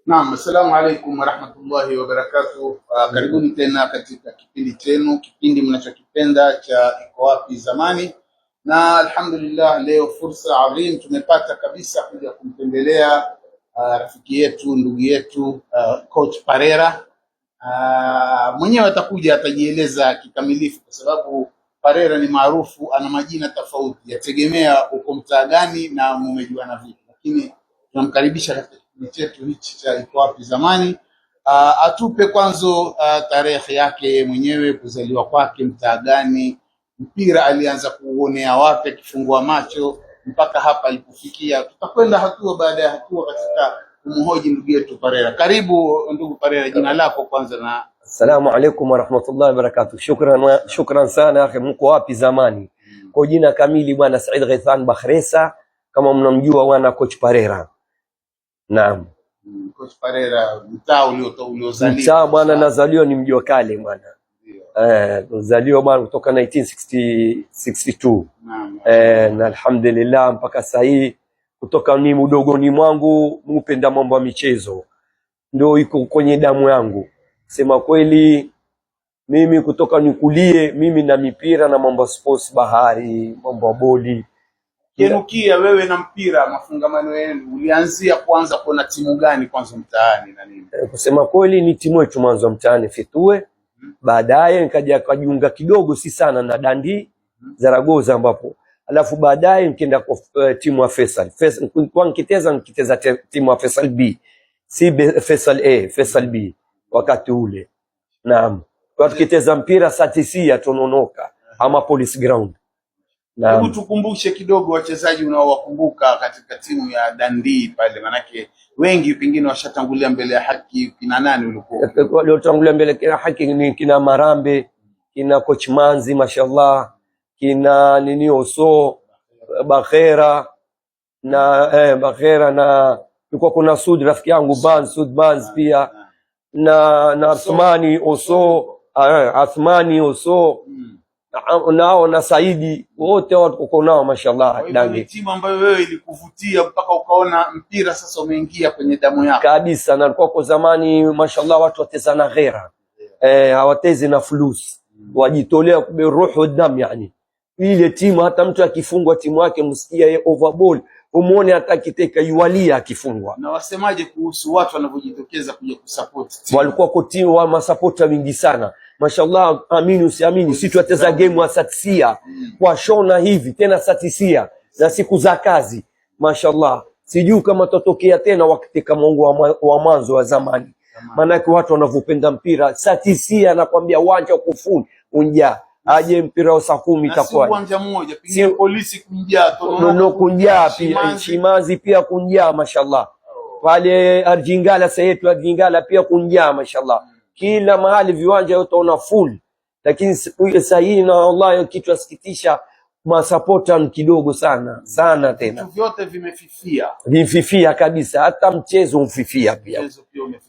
Naam, assalamu alaikum warahmatullahi wabarakatuh. Karibuni tena katika kipindi chenu, kipindi mnachokipenda cha Iko Wapi Zamani. Na alhamdulillah, leo fursa adhim tumepata kabisa kuja kumtembelea rafiki yetu, ndugu yetu, Coach Parera. Mwenyewe atakuja atajieleza kikamilifu, kwa sababu Parera ni maarufu, ana majina tofauti, yategemea uko mtaa gani na mumejuana vipi, lakini tunamkaribisha katika kipindi chetu hichi cha Iko Wapi Zamani. Atupe kwanza tarehe yake mwenyewe, kuzaliwa kwake mtaa gani, mpira alianza kuonea wapi akifungua macho mpaka hapa alipofikia. Tutakwenda hatua baada ya hatua katika kumhoji ndugu yetu Parera. Karibu ndugu Parera, jina lako kwanza. Na Assalamu alaikum warahmatullahi wabarakatuh. Shukran sana akhi. Mko wapi zamani? Kwa jina kamili bwana Said Ghaithan Bakhresa, kama mnamjua bwana Coach Parera. Naam. Coach Parera, mtaa uliozaliwa. Mtaa bwana nazaliwa ni mji wa kale bwana. Nazaliwa bwana kutoka 1962. Na alhamdulillah mpaka sasa hii, kutoka ni mdogoni mwangu mpenda mambo ya michezo, ndio iko kwenye damu yangu. Sema kweli, mimi kutoka nikulie mimi na mipira na mambo sports, bahari, mambo ya bodi. Kenukia wewe na mpira, mafungamano yenu ulianzia kwanza kuona timu gani kwanza mtaani na nini? Kusema kweli ni timu yetu mwanzo mtaani Fitue. Baadaye nikaja kujiunga kidogo, si sana, na Dandi Zaragoza, ambapo alafu baadaye nikaenda kwa timu ya Faisal. Nilikuwa nikiteza timu ya Faisal B, si Faisal A, Faisal B wakati ule. Naam. Kwa tukiteza mpira Satisia Tononoka ama Police Ground. Hebu tukumbushe kidogo wachezaji unaowakumbuka katika timu ya Dandi pale, manake wengi pengine washatangulia mbele ya haki. Kina nani ulikuwa? Waliotangulia mbele ya haki ni kina Marambe, kina Coach Manzi mashallah, kina nini Oso, Bakhera na Bakhera, na kulikuwa kuna Sud rafiki yangu Sud Banz pia, na Athmani Oso, Athmani Oso nao na Saidi, wote wako nao mashallah. Dangi timu ambayo wewe ilikuvutia mpaka ukaona mpira sasa umeingia kwenye damu yako kabisa. Na alikuwa kwa zamani mashallah watu wateza na ghera, hawatezi na flus, wajitolea roho damu. Yani ile timu hata mtu akifungwa timu yake msikia ye overball, umuone hata kiteka yualia akifungwa. Na wasemaje kuhusu watu wanavyojitokeza kuja kusupport timu? Walikuwa kwa timu wa masupporta wingi sana mashallah. Amini usiamini, sisi tutacheza game wa Satisia kwa shona hivi tena Satisia na siku za kazi mashallah. Sijui kama tutotokea tena wakati kama wa mwanzo wa zamani, maana watu wanavyopenda mpira. Satisia nakwambia uwanja uko unja aje mpira wa saa 10 itakuwa uwanja mmoja, pengine Polisi kunjaa, Tonono kunjaa pia, Shimazi pia kunjaa mashallah, pale Arjingala sayetu Arjingala pia kunjaa mashallah. Kila mahali viwanja yote una full. Lakini sasa hii na wallahi kitu asikitisha, masupporta kidogo sana tena. Vitu vyote vimefifia kabisa, hata mchezo umfifia pia.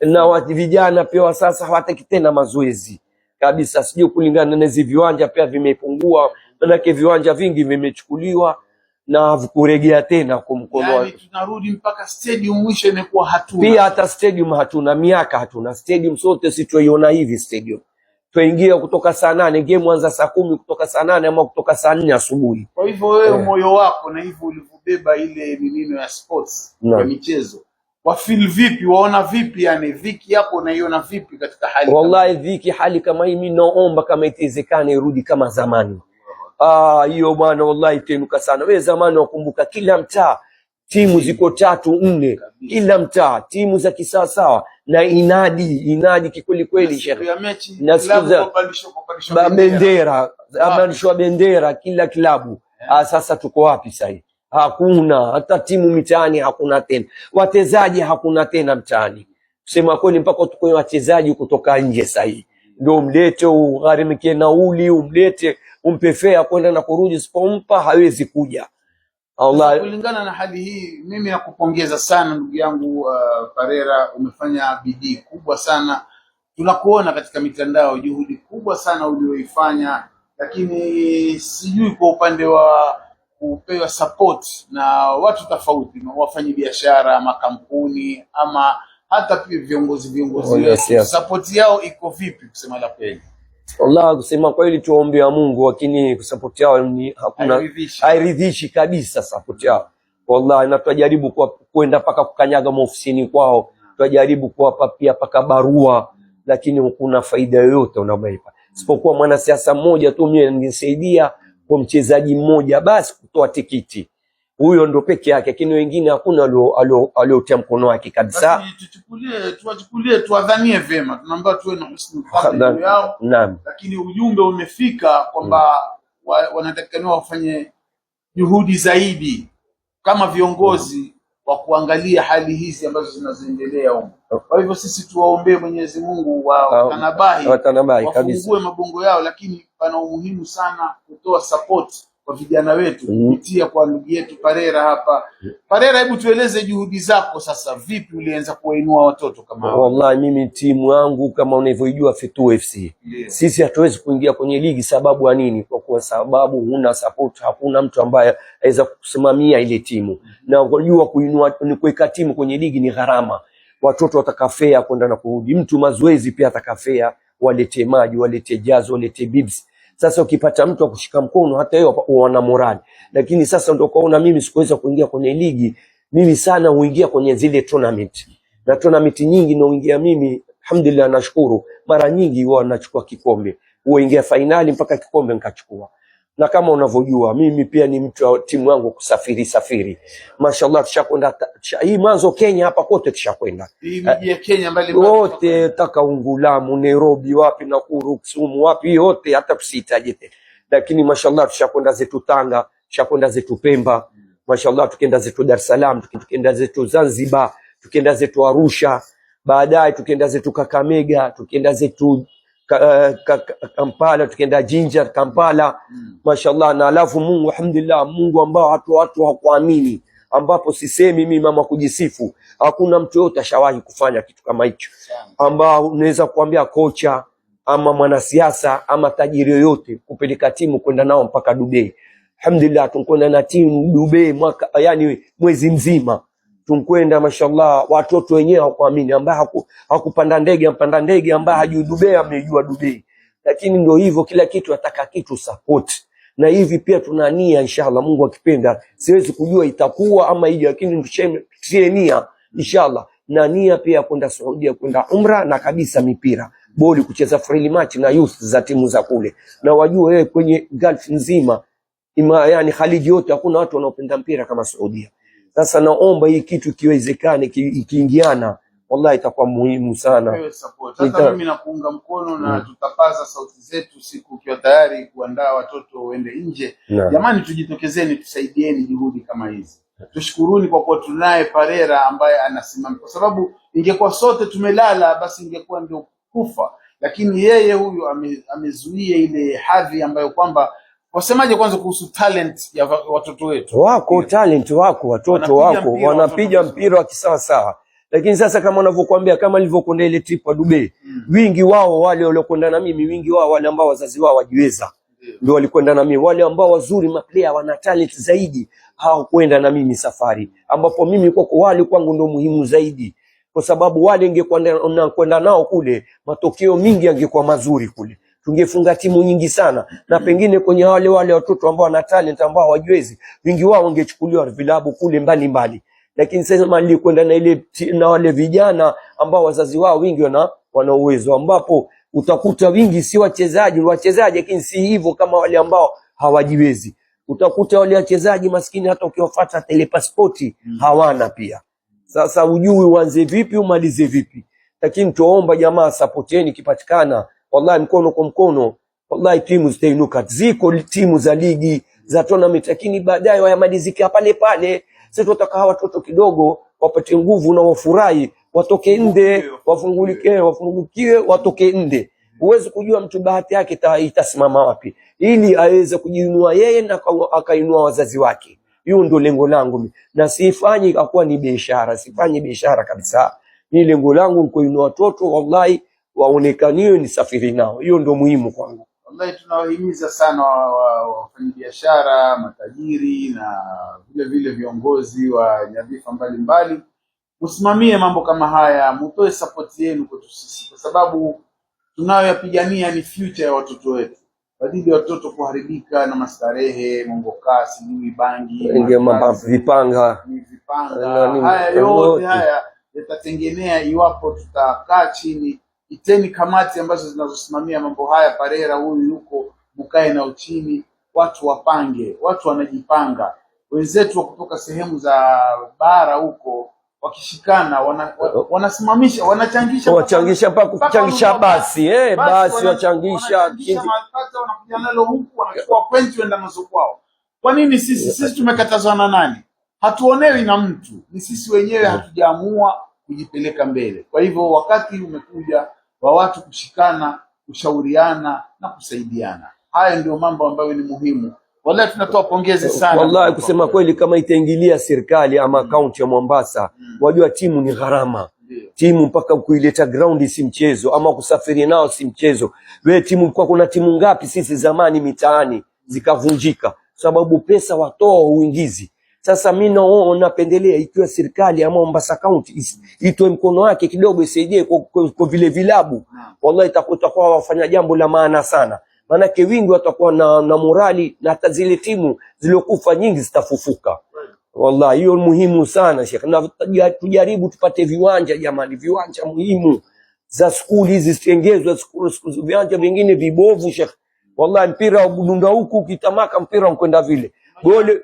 Na watu vijana pia sasa hawataki tena mazoezi kabisa, sijui kulingana na hizo viwanja pia vimepungua, maana viwanja vingi vimechukuliwa na kuregea tena kwa mkono. Yani tunarudi mpaka stadium mwisho imekuwa hatuna. Pia hata stadium hatuna, miaka hatuna stadium. Sote si tuiona hivi stadium. Tuingia kutoka saa 8, game anza saa 10, kutoka saa 8 ama kutoka saa 4 asubuhi. Kwa hivyo wewe moyo wako na hivyo ulivyobeba ile minino ya sports ya michezo, wa feel vipi, waona vipi, yani dhiki yako unaiona vipi katika hali? Wallahi dhiki hali kama hii mimi naomba kama itawezekana irudi kama zamani. Hiyo bwana wallahi tenuka sana. Wewe zamani wakumbuka kila mtaa timu ziko 3-4, kila mtaa timu za kisasa na inadi kikweli kweli shehe. Na sikiza bendera, amalishwa bendera kila klabu. Sasa tuko wapi sasa? Hakuna hata timu mitaani, hakuna tena wachezaji, hakuna tena mtaani. Kusema kweli mpaka tuko wachezaji kutoka nje sasa. Ndio mlete ugharimikie nauli, umlete umpe fare kwenda na kurudi, sipompa hawezi kuja. Allah, kulingana na hali hii mimi nakupongeza sana ndugu yangu Parera, umefanya bidii kubwa sana. Tunakuona katika mitandao, juhudi kubwa sana ulioifanya, lakini sijui kwa upande wa kupewa support na watu tofauti, wafanyi biashara, makampuni ama hata pia viongozi wetu, support yao iko vipi kusema la kweli? Allah, kusema kweli tuombea Mungu, lakini support yao ni hakuna, hairidhishi kabisa support yao. Wallahi, na tutajaribu kwenda paka kukanyaga maofisini kwao, tutajaribu kuwapa pia paka barua, lakini hakuna faida yoyote unabaipa. Isipokuwa mwanasiasa mmoja tu mimi ningesaidia kwa mchezaji mmoja basi kutoa tikiti. Huyo ndo peke yake, lakini wengine hakuna aliotia mkono wake kabisa. Tuwachukulie tuwadhanie vema, tunaomba tuwe na husnul fadhili yao. Naam. Lakini ujumbe umefika kwamba wanatakikana wafanye juhudi zaidi kama viongozi wa kuangalia hali hizi ambazo zinazoendelea huko. Kwa hivyo sisi tuwaombee Mwenyezi Mungu watanabahi wafungue mabongo yao, lakini pana umuhimu sana kutoa support kwa vijana wetu kupitia kwa ndugu yetu Parera hapa. Parera, hebu tueleze juhudi zako sasa, vipi ulianza kuwainua watoto kama hao? Wallahi, mimi timu yangu kama unavyojua Fitu FC, sisi hatuwezi kuingia kwenye ligi. Sababu ya nini? Kwa sababu huna support, hakuna mtu ambaye aweza kusimamia ile timu. Na unajua kuinua ni kuweka timu kwenye ligi ni gharama. Watoto watakafea kwenda na kurudi, mtu mazoezi pia atakafea, walete maji, walete jazo, walete bibs. Sasa ukipata mtu akushika mkono hata yeye wana morali. Lakini sasa ndio kaona mimi sikuweza kuingia kwenye ligi. Mimi sana huingia kwenye zile tournament. Na tournament nyingi naoingia mimi, alhamdulillah nashukuru, mara nyingi huwa nachukua kikombe. Huingia finali mpaka kikombe nikachukua. Na kama unavyojua mimi pia ni mtu wa timu yangu safiri. Mashallah tushakwenda hii mwanzo Kenya hapa kote tushakwenda. Hii miji ya Kenya mbali wote taka Ungulamu, Nairobi, wapi Nakuru, Kisumu, wapi yote hata tusihitaji. Lakini mashallah tushakwenda zetu Tanga, tushakwenda zetu Pemba, mashallah tukienda zetu Dar es Salaam, tukienda zetu Zanzibar, tukienda zetu Arusha, baadaye tukienda zetu Kakamega, tukienda zetu Kampala, tukienda Jinja Kampala, mashallah. Na alafu Mungu alhamdulillah, Mungu ambao watu hawakuamini, ambapo sisemi mimi mama kujisifu, hakuna mtu yote ashawahi kufanya kitu kama hicho, ambao unaweza kuambia kocha ama mwanasiasa ama tajiri yoyote kupeleka timu kwenda nao mpaka Dubai. Alhamdulillah tunkwenda na timu Dubai mwaka, yani mwezi mzima tunkwenda, mashallah. Watoto wenyewe hawakuamini, ambaye hakupanda ndege mpanda ndege, ambaye hajui Dubai amejua Dubai. Lakini ndio hivyo, kila kitu ataka kitu support. Na hivi pia tunania inshallah, Mungu akipenda, siwezi kujua itakuwa ama ije, lakini tushie nia inshallah. Na nia pia kwenda Saudi, kwenda umra na kabisa mipira boli, kucheza friendly match na youth za timu za kule. Na wajue wewe kwenye Gulf nzima yani Khaliji yote hakuna watu wanaopenda mpira kama Saudi. Sasa naomba hii kitu kiwezekane, ikiingiana wallahi itakuwa muhimu sana. Wewe support. Sasa mimi nakuunga mkono na tutapaza sauti zetu siku ukiwa tayari kuandaa watoto waende nje. Jamani, tujitokezeni, tusaidieni juhudi kama hizi. Tushukuruni kwa kuwa tunaye Parera ambaye anasimama, kwa sababu ingekuwa sote tumelala basi ingekuwa ndio kufa, lakini yeye huyu amezuia ile hadhi ambayo kwamba. Wasemaje kwanza kuhusu talent ya watoto wetu? Wako talent, wako watoto wako wanapiga mpira wa kisawa. Lakini sasa kama unavyokuambia, kama nilivyokwenda ile trip wa Dubai, wingi wao wale waliokwenda na mimi, wingi wao wale ambao wazazi wao wajiweza ndio walikwenda na mimi. Wale ambao wazuri maplayer wana talent zaidi hawakwenda na mimi safari, ambapo mimi wale kwangu ndio muhimu zaidi, kwa sababu wale ingekwenda nao kule matokeo mingi yangekuwa mazuri kule, tungefunga timu nyingi sana. Na pengine kwenye wale watoto ambao wana talent ambao hawajiwezi, wingi wao wangechukuliwa vilabu kule mbali. Lakini sasa mali kwenda na ile na wale vijana ambao wazazi wao wingi wana uwezo, ambapo utakuta wingi si wachezaji lakini si hivyo kama wale ambao hawajiwezi. Utakuta wale wachezaji maskini hata ukiwafuata ile pasipoti hawana pia. Sasa ujui uanze vipi umalize vipi. Lakini tuomba jamaa, supporteni kipatikana, wallahi mkono kwa mkono, wallahi timu zitainuka. Ziko timu za ligi za tournament, lakini baadaye wayamalizike pale. Sisi tunataka watoto kidogo wapate nguvu na wafurahi, watoke nje, wafungukiwe, watoke nje. Huwezi kujua mtu bahati yake itasimama wapi, ili aweze kujiinua yeye na akainua wazazi wake. Hiyo ndio lengo langu, na sifanyi akakuwa ni biashara, sifanyi biashara kabisa. Ni lengo langu ni kuinua watoto, wallahi waonekaniwe, ni safiri nao. Hiyo ndio muhimu kwangu. Wallahi tunawahimiza sana wafanyabiashara, matajiri na vile viongozi wa nyadhifa mbalimbali usimamie mambo kama haya, mtoe support yenu kwetu sisi, kwa sababu tunayoyapigania ni future ya watoto wetu, badili watoto kuharibika na mastarehe, mambo kasi, bangi, vipanga. Haya yote haya yatatengenea iwapo tutakaa chini. Iteni kamati ambazo zinazosimamia mambo haya, Parera huyu yuko, mkae na uchini, watu wapange, watu wanajipanga. Wenzetu wa kutoka sehemu za bara huko wakishikana wanasimamisha, wachangisha mpaka kuchangisha basi basi wachangisha mapato, wanakuja nalo huku, wanachukua pointi wenda nazo kwao. Kwa nini sisi tumekatazwa na nani? Hatuonewi na mtu, ni sisi wenyewe hatujaamua kujipeleka mbele. Kwa hivyo wakati umekuja wa watu kushikana, kushauriana na kusaidiana. Haya ndio mambo ambayo ni muhimu. Wallahi tunatoa pongezi sana. Wallahi kusema kweli, kama itaingilia serikali ama kaunti ya Mombasa, wajua timu ni gharama. Timu mpaka kuileta ground si mchezo, ama kusafiri nao si mchezo. Wewe timu, kwa kuna timu ngapi sisi zamani mitaani zikavunjika sababu pesa watoa uingizi. Sasa mimi napendelea ikiwa serikali ya Mombasa County itoe mkono wake kidogo, isaidie kwa vile vilabu. Wallahi itakuwa wafanya jambo la maana sana. Maanake wingi watakuwa na morali, na hata zile timu zilizokufa nyingi zitafufuka. Wallahi hiyo muhimu sana Sheikh. Na tujaribu tupate viwanja jamani, viwanja muhimu za skuli hizi zitengezwe, viwanja vingine vibovu Sheikh. Wallahi mpira wa budunga huku ukitamaka mpira unakwenda vile. Goli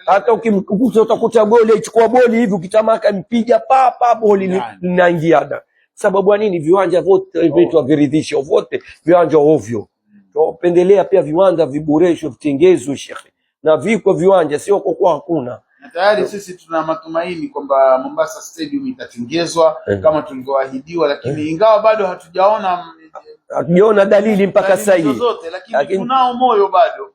hata ukimkuta utakuta goli, ichukua boli hivi ukitamaka mpiga papa boli linaingia. Sababu ya nini? Viwanja vote vitu viridhisho, vote viwanja ovyo. Tupendelea pia viwanja viboreshwe, vitengezwe Sheikh. Na viko viwanja, sio kwa hakuna. Na tayari sisi tuna matumaini kwamba Mombasa Stadium itatengezwa kama tulivyoahidiwa, lakini ingawa bado hatujaona dalili mpaka sasa hivi, lakini tunao moyo bado.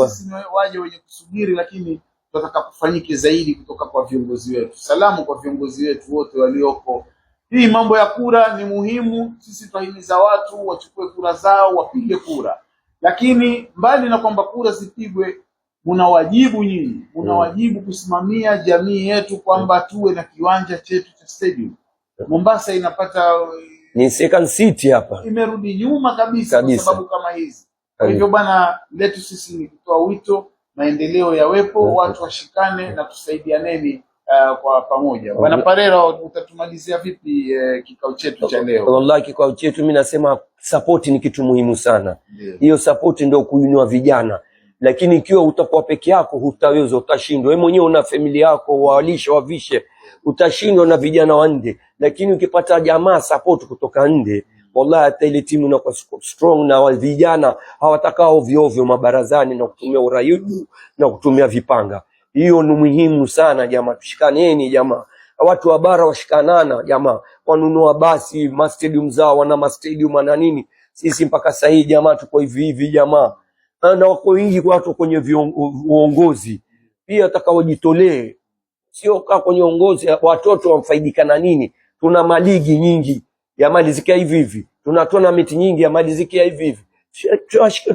Sisi waje wenye kusubiri, lakini tunataka kufanyike zaidi kutoka kwa viongozi wetu. Salamu kwa viongozi wetu wote walioko. Hii mambo ya kura ni muhimu, sisi tunahimiza watu wachukue kura zao, wapige kura. Lakini mbali na kwamba kura zipigwe, muna wajibu nyinyi, muna wajibu kusimamia jamii yetu kwamba tuwe na kiwanja chetu cha stadium. Mombasa inapata ni second city hapa, imerudi nyuma kabisa kwa sababu kama hizi. Kwa hivyo bana, letu sisi ni kutoa wito, maendeleo yawepo, watu washikane na tusaidianeni kwa pamoja. Bwana Parera, utatumalizia vipi kikao chetu cha leo? Wallahi kikao chetu mimi nasema support ni kitu muhimu sana. Hiyo support ndio kuinua vijana. Lakini ikiwa utakuwa peke yako hutaweza, utashindwa. Wewe mwenyewe una familia yako, walisha wavishe, utashindwa na vijana wa nje. Lakini ukipata jamaa support kutoka nje, wallahi hata ile timu inakuwa strong, na vijana hawatakao ovyo ovyo mabarazani na kutumia uraibu na kutumia vipanga. Hiyo ni muhimu sana jamaa, tushikaneni jamaa. Watu wa bara washikanana jamaa, wanunua basi, stadium zao, wana stadium na nini. Sisi mpaka sasa hii jamaa tuko hivi jamaa. Na wako wingi kwa watu kwenye uongozi pia atakawajitolee, sio kaa kwenye uongozi watoto wamfaidika na nini. Tuna maligi nyingi ya malizikia hivi, tuna tournament nyingi ya malizikia hivi.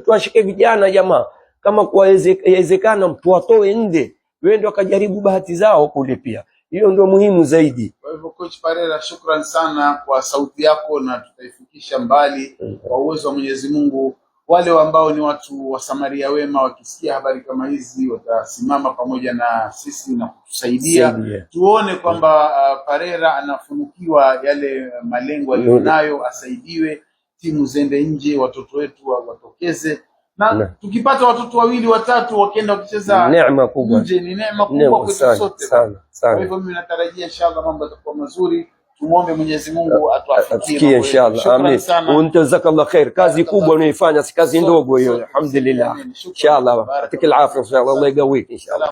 Tuwashike vijana jamaa, kama kuwezekana mtu watoe nje, wende wakajaribu bahati zao kule pia. Hiyo ndio muhimu zaidi. Kwa hivyo Coach Parera, shukran sana kwa sauti yako, na tutaifikisha mbali kwa uwezo wa Mwenyezi Mungu. Wale ambao ni watu wa Samaria wema, wakisikia habari kama hizi watasimama pamoja na sisi na kutusaidia. Tuone kwamba Parera anafunukiwa yale malengo aliyonayo, asaidiwe, timu zende nje, watoto wetu watokeze. Na tukipata watoto wawili watatu wakienda wakicheza, neema kubwa nje, ni neema kubwa kwetu sote sana. Kwa hivyo mimi natarajia inshallah mambo yatakuwa mazuri. Tumuombe Mwenyezi Mungu atuafikie inshallah. Amin. Jazakallah khair. Kazi kubwa unaifanya, si kazi ndogo hiyo. Alhamdulillah. Inshallah. Atik al-afia inshallah. Allah yaqawik inshallah.